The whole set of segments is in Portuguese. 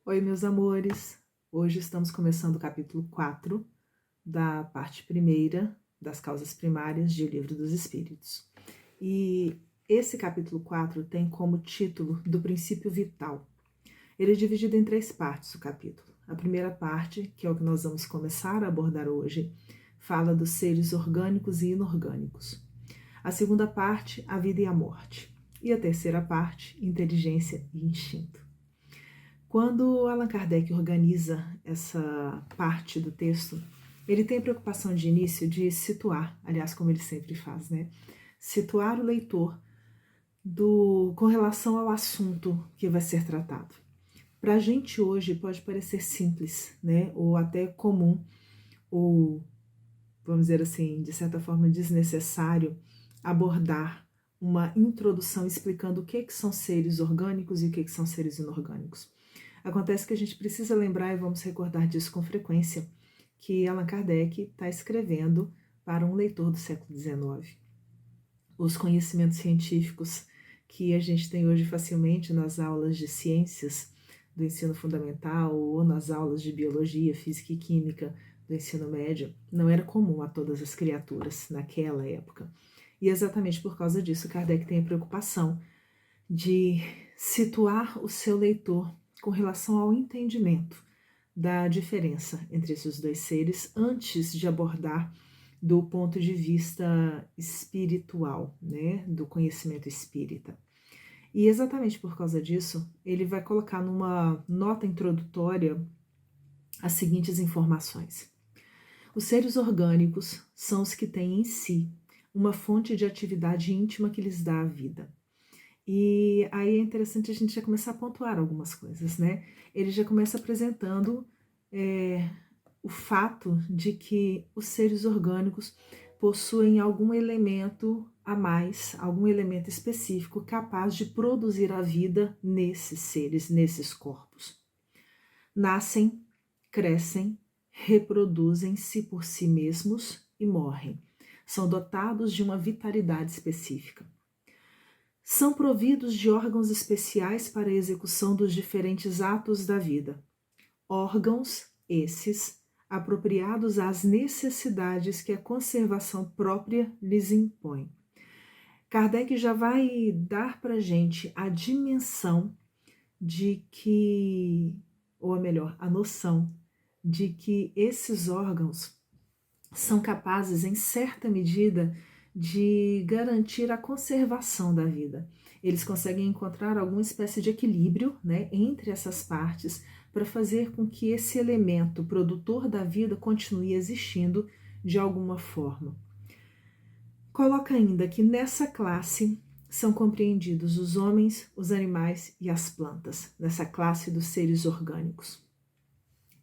Oi, meus amores! Hoje estamos começando o capítulo 4 da parte primeira das causas primárias de O Livro dos Espíritos. E esse capítulo 4 tem como título do princípio vital. Ele é dividido em 3 partes, o capítulo. A primeira parte, que é o que nós vamos começar a abordar hoje, fala dos seres orgânicos e inorgânicos. A segunda parte, a vida e a morte. E a terceira parte, inteligência e instinto. Quando Allan Kardec organiza essa parte do texto, ele tem preocupação de início de situar, aliás, como ele sempre faz, né? Situar o leitor com relação ao assunto que vai ser tratado. Para a gente hoje pode parecer simples, né? Ou até comum, ou vamos dizer assim, de certa forma desnecessário, abordar uma introdução explicando o que são seres orgânicos e o que são seres inorgânicos. Acontece que a gente precisa lembrar, e vamos recordar disso com frequência, que Allan Kardec está escrevendo para um leitor do século XIX. Os conhecimentos científicos que a gente tem hoje facilmente nas aulas de ciências do ensino fundamental ou nas aulas de biologia, física e química do ensino médio não era comum a todas as criaturas naquela época. E exatamente por causa disso, Kardec tem a preocupação de situar o seu leitor com relação ao entendimento da diferença entre esses dois seres antes de abordar do ponto de vista espiritual, né, do conhecimento espírita. E exatamente por causa disso, ele vai colocar numa nota introdutória as seguintes informações. Os seres orgânicos são os que têm em si uma fonte de atividade íntima que lhes dá a vida. E aí é interessante a gente já começar a pontuar algumas coisas, né? Ele já começa apresentando o fato de que os seres orgânicos possuem algum elemento a mais, algum elemento específico capaz de produzir a vida nesses seres, nesses corpos. Nascem, crescem, reproduzem-se por si mesmos e morrem. São dotados de uma vitalidade específica. São providos de órgãos especiais para a execução dos diferentes atos da vida. Órgãos esses apropriados às necessidades que a conservação própria lhes impõe. Kardec já vai dar para a gente a dimensão de que, ou melhor, a noção de que esses órgãos são capazes, em certa medida, de garantir a conservação da vida. Eles conseguem encontrar alguma espécie de equilíbrio, né, entre essas partes para fazer com que esse elemento produtor da vida continue existindo de alguma forma. Coloca ainda que nessa classe são compreendidos os homens, os animais e as plantas, nessa classe dos seres orgânicos.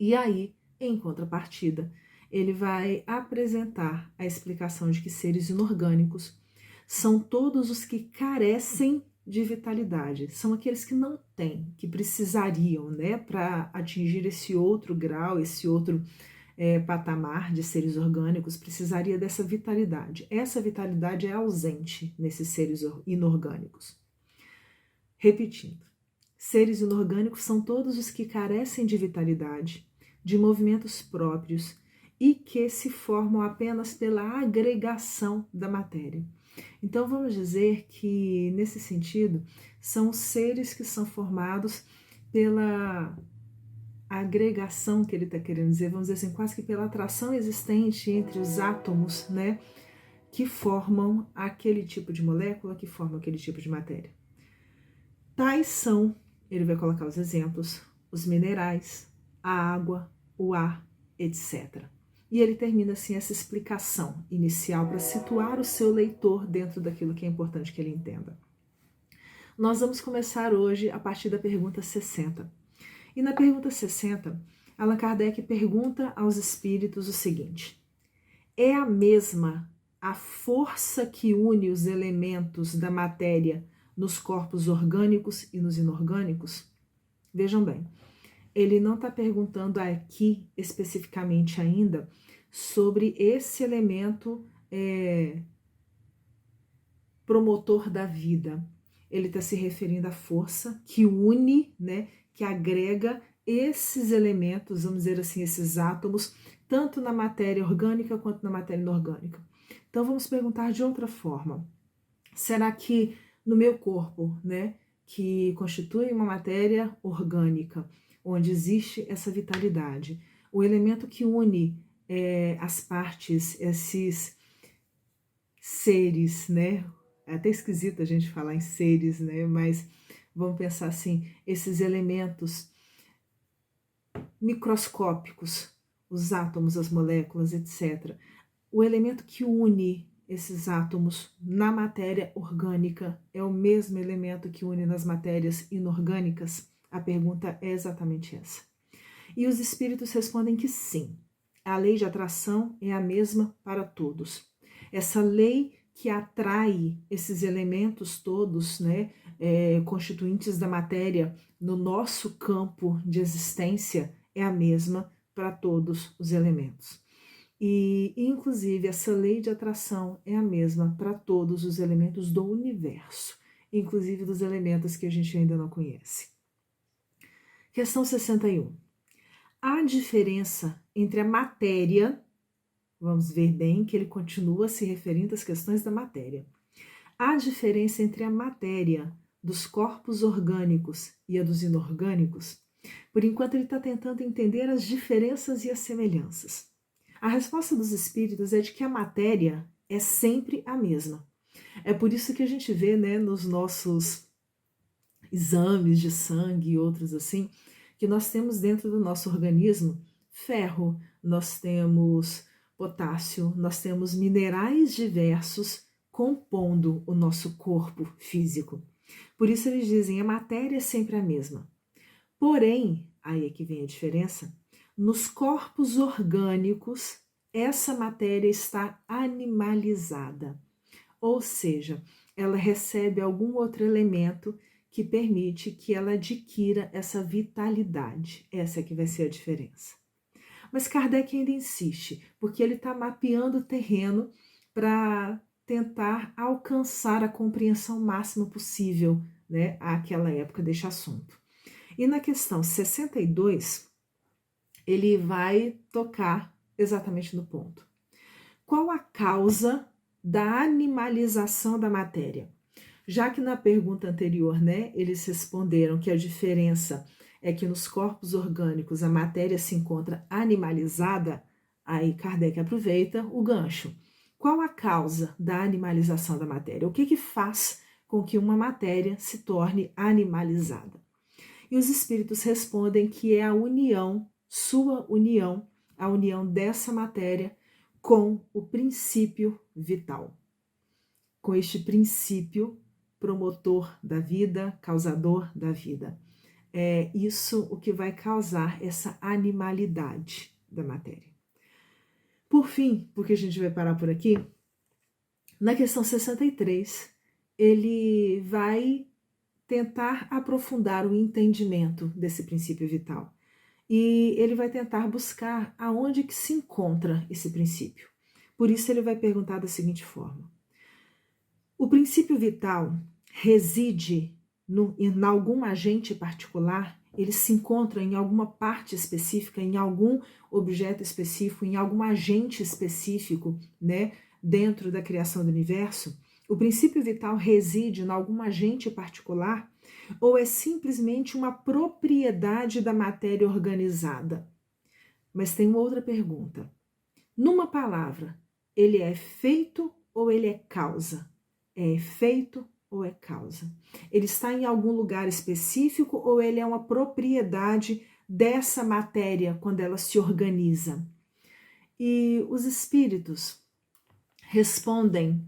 E aí, em contrapartida, ele vai apresentar a explicação de que seres inorgânicos são todos os que carecem de vitalidade, são aqueles que não têm, que precisariam, né, para atingir esse outro grau, esse outro patamar de seres orgânicos, precisaria dessa vitalidade. Essa vitalidade é ausente nesses seres inorgânicos. Repetindo, seres inorgânicos são todos os que carecem de vitalidade, de movimentos próprios e que se formam apenas pela agregação da matéria. Então vamos dizer que, nesse sentido, são seres que são formados pela agregação que ele está querendo dizer, vamos dizer assim, quase que pela atração existente entre os átomos, né, que formam aquele tipo de molécula, que formam aquele tipo de matéria. Tais são, ele vai colocar os exemplos, os minerais, a água, o ar, etc. E ele termina assim essa explicação inicial para situar o seu leitor dentro daquilo que é importante que ele entenda. Nós vamos começar hoje a partir da pergunta 60. E na pergunta 60, Allan Kardec pergunta aos espíritos o seguinte: é a mesma a força que une os elementos da matéria nos corpos orgânicos e nos inorgânicos? Vejam bem, ele não está perguntando aqui especificamente ainda sobre esse elemento promotor da vida. Ele está se referindo à força que une, né, que agrega esses elementos, vamos dizer assim, esses átomos, tanto na matéria orgânica quanto na matéria inorgânica. Então vamos perguntar de outra forma. Será que no meu corpo, né, que constitui uma matéria orgânica, onde existe essa vitalidade, o elemento que une as partes, esses seres, né? É até esquisito a gente falar em seres, né? Mas vamos pensar assim, esses elementos microscópicos, os átomos, as moléculas, etc. O elemento que une esses átomos na matéria orgânica é o mesmo elemento que une nas matérias inorgânicas? A pergunta é exatamente essa. E os espíritos respondem que sim. A lei de atração é a mesma para todos. Essa lei que atrai esses elementos todos, né, constituintes da matéria no nosso campo de existência é a mesma para todos os elementos. E, inclusive, essa lei de atração é a mesma para todos os elementos do universo, inclusive dos elementos que a gente ainda não conhece. Questão 61. Há diferença entre a matéria, vamos ver bem que ele continua se referindo às questões da matéria. Há diferença entre a matéria dos corpos orgânicos e a dos inorgânicos? Por enquanto ele está tentando entender as diferenças e as semelhanças. A resposta dos espíritos é de que a matéria é sempre a mesma. É por isso que a gente vê, né, nos nossos exames de sangue e outros assim, que nós temos dentro do nosso organismo ferro, nós temos potássio, nós temos minerais diversos compondo o nosso corpo físico. Por isso eles dizem, a matéria é sempre a mesma. Porém, aí é que vem a diferença, nos corpos orgânicos, essa matéria está animalizada, ou seja, ela recebe algum outro elemento que permite que ela adquira essa vitalidade. Essa é que vai ser a diferença. Mas Kardec ainda insiste, porque ele está mapeando o terreno para tentar alcançar a compreensão máxima possível, né, àquela época deste assunto. E na questão 62, ele vai tocar exatamente no ponto. Qual a causa da animalização da matéria? Já que na pergunta anterior, né, eles responderam que a diferença é que nos corpos orgânicos a matéria se encontra animalizada, aí Kardec aproveita o gancho. Qual a causa da animalização da matéria? O que faz com que uma matéria se torne animalizada? E os espíritos respondem que é a união, sua união, a união dessa matéria com o princípio vital. Com este princípio promotor da vida, causador da vida. É isso o que vai causar essa animalidade da matéria. Por fim, porque a gente vai parar por aqui, na questão 63, ele vai tentar aprofundar o entendimento desse princípio vital. E ele vai tentar buscar aonde que se encontra esse princípio. Por isso ele vai perguntar da seguinte forma. O princípio vital reside em algum agente particular? Ele se encontra em alguma parte específica, em algum objeto específico, em algum agente específico, né, dentro da criação do universo? O princípio vital reside em algum agente particular ou é simplesmente uma propriedade da matéria organizada? Mas tem uma outra pergunta. Numa palavra, ele é efeito ou ele é causa? É efeito ou é causa? Ele está em algum lugar específico ou ele é uma propriedade dessa matéria quando ela se organiza? E os espíritos respondem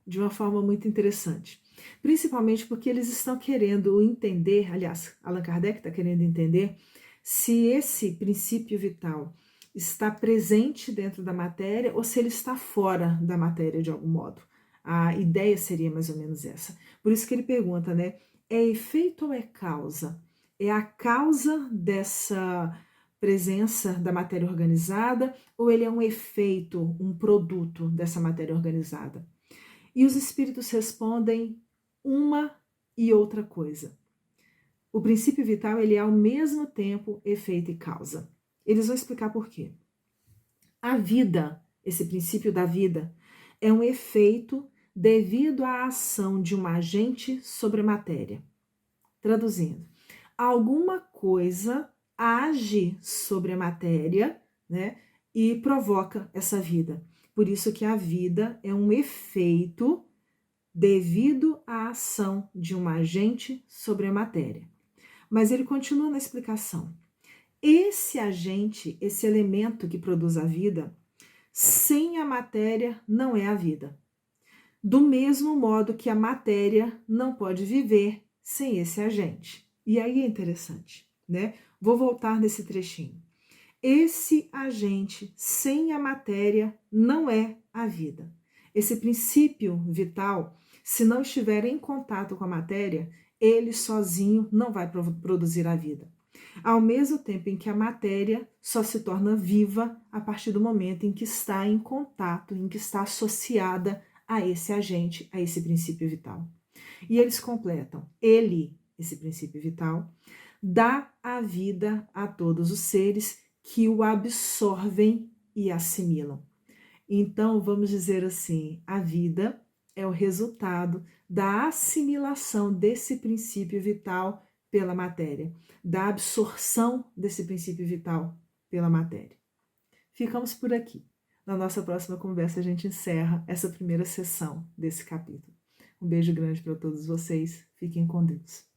de uma forma muito interessante, principalmente porque eles estão querendo entender, aliás, Allan Kardec está querendo entender se esse princípio vital está presente dentro da matéria ou se ele está fora da matéria de algum modo. A ideia seria mais ou menos essa. Por isso que ele pergunta, né? É efeito ou é causa? É a causa dessa presença da matéria organizada ou ele é um efeito, um produto dessa matéria organizada? E os espíritos respondem uma e outra coisa. o princípio vital ele é ao mesmo tempo efeito e causa. Eles vão explicar por quê. A vida, esse princípio da vida, é um efeito devido à ação de um agente sobre a matéria. Traduzindo, alguma coisa age sobre a matéria, né, e provoca essa vida. Por isso que a vida é um efeito devido à ação de um agente sobre a matéria. Mas ele continua na explicação. Esse agente, esse elemento que produz a vida, sem a matéria não é a vida. Do mesmo modo que a matéria não pode viver sem esse agente. E aí é interessante, né? Vou voltar nesse trechinho. Esse agente sem a matéria não é a vida. Esse princípio vital, se não estiver em contato com a matéria, ele sozinho não vai produzir a vida. Ao mesmo tempo em que a matéria só se torna viva a partir do momento em que está em contato, em que está associada a esse agente, a esse princípio vital. E eles completam, ele, esse princípio vital, dá a vida a todos os seres que o absorvem e assimilam. Então, vamos dizer assim, a vida é o resultado da assimilação desse princípio vital pela matéria, da absorção desse princípio vital pela matéria. Ficamos por aqui. Na nossa próxima conversa, a gente encerra essa primeira sessão desse capítulo. Um beijo grande para todos vocês. Fiquem com Deus.